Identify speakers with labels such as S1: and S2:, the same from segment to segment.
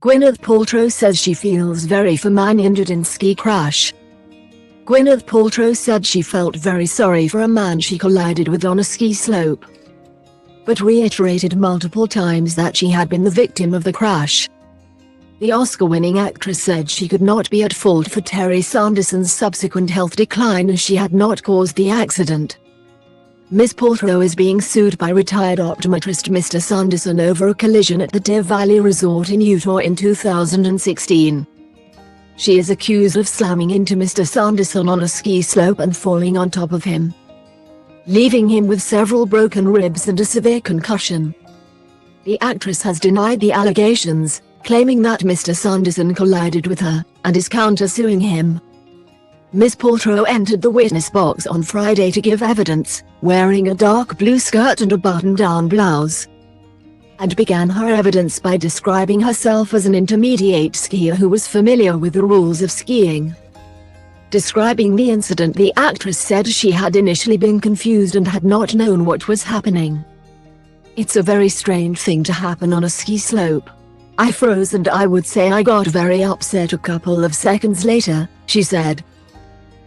S1: Gwyneth Paltrow says she feels very for man injured in ski crash. Gwyneth Paltrow said she felt very sorry for a man she collided with on a ski slope, but reiterated multiple times that she had been the victim of the crash. The Oscar-winning actress said she could not be at fault for Terry Sanderson's subsequent health decline as she had not caused the accident. Ms. Paltrow is being sued by retired optometrist Mr. Sanderson over a collision at the Deer Valley Resort in Utah in 2016. She is accused of slamming into Mr. Sanderson on a ski slope and falling on top of him, leaving him with several broken ribs and a severe concussion. The actress has denied the allegations, claiming that Mr. Sanderson collided with her, and is counter-suing him. Ms. Paltrow entered the witness box on Friday to give evidence, wearing a dark blue skirt and a button-down blouse, and began her evidence by describing herself as an intermediate skier who was familiar with the rules of skiing. Describing the incident, the actress said she had initially been confused and had not known what was happening. "It's a very strange thing to happen on a ski slope. I froze and I would say I got very upset a couple of seconds later," she said.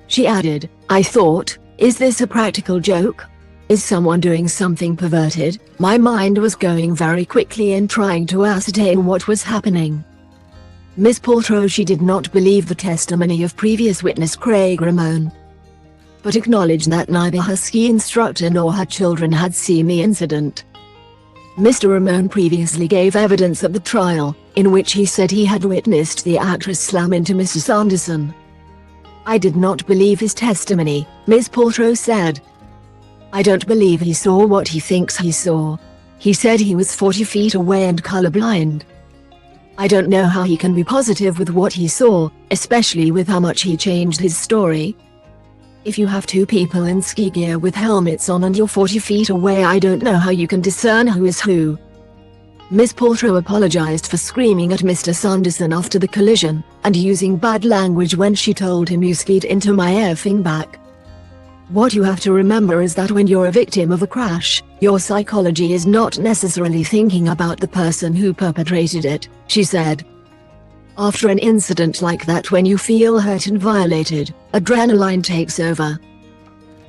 S1: She added, "I thought, is this a practical joke? Is someone doing something perverted? My mind was going very quickly in trying to ascertain what was happening." Ms. Paltrow she did not believe the testimony of previous witness Craig Ramone, but acknowledged that neither her ski instructor nor her children had seen the incident. Mr. Ramone previously gave evidence at the trial, in which he said he had witnessed the actress slam into Mr. Sanderson. "I did not believe his testimony," Ms. Paltrow said. "I don't believe he saw what he thinks he saw. He said he was 40 feet away and colorblind. I don't know how he can be positive with what he saw, especially with how much he changed his story. If you have two people in ski gear with helmets on and you're 40 feet away, I don't know how you can discern who is who." Ms. Paltrow apologized for screaming at Mr. Sanderson after the collision, and using bad language when she told him, "You skied into my effing back." "What you have to remember is that when you're a victim of a crash, your psychology is not necessarily thinking about the person who perpetrated it," she said. "After an incident like that, when you feel hurt and violated, adrenaline takes over."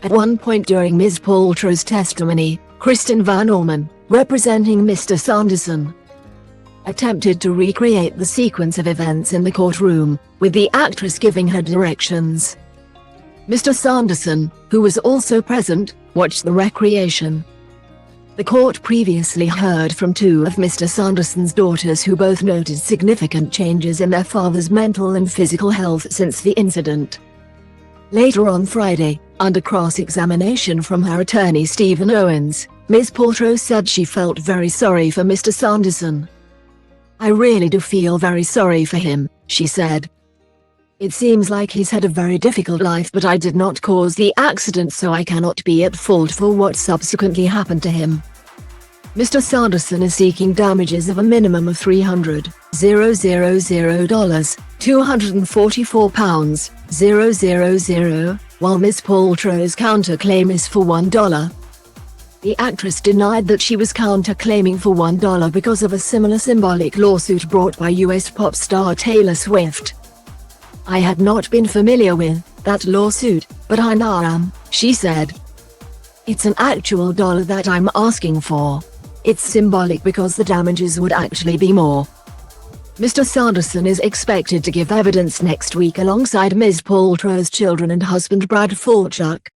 S1: At one point during Ms. Paltrow's testimony, Kristen Van Orman, representing Mr. Sanderson, attempted to recreate the sequence of events in the courtroom, with the actress giving her directions. Mr. Sanderson, who was also present, watched the recreation. The court previously heard from two of Mr. Sanderson's daughters who both noted significant changes in their father's mental and physical health since the incident. Later on Friday, under cross-examination from her attorney Stephen Owens, Ms. Paltrow said she felt very sorry for Mr. Sanderson. "I really do feel very sorry for him," she said. "It seems like he's had a very difficult life, but I did not cause the accident, so I cannot be at fault for what subsequently happened to him." Mr. Sanderson is seeking damages of a minimum of $300,000, £244,000, while Ms. Paltrow's counterclaim is for $1. The actress denied that she was counterclaiming for $1 because of a similar symbolic lawsuit brought by US pop star Taylor Swift. "I had not been familiar with that lawsuit, but I now am," she said. "It's an actual dollar that I'm asking for. It's symbolic because the damages would actually be more." Mr. Sanderson is expected to give evidence next week alongside Ms. Paltrow's children and husband Brad Falchuk.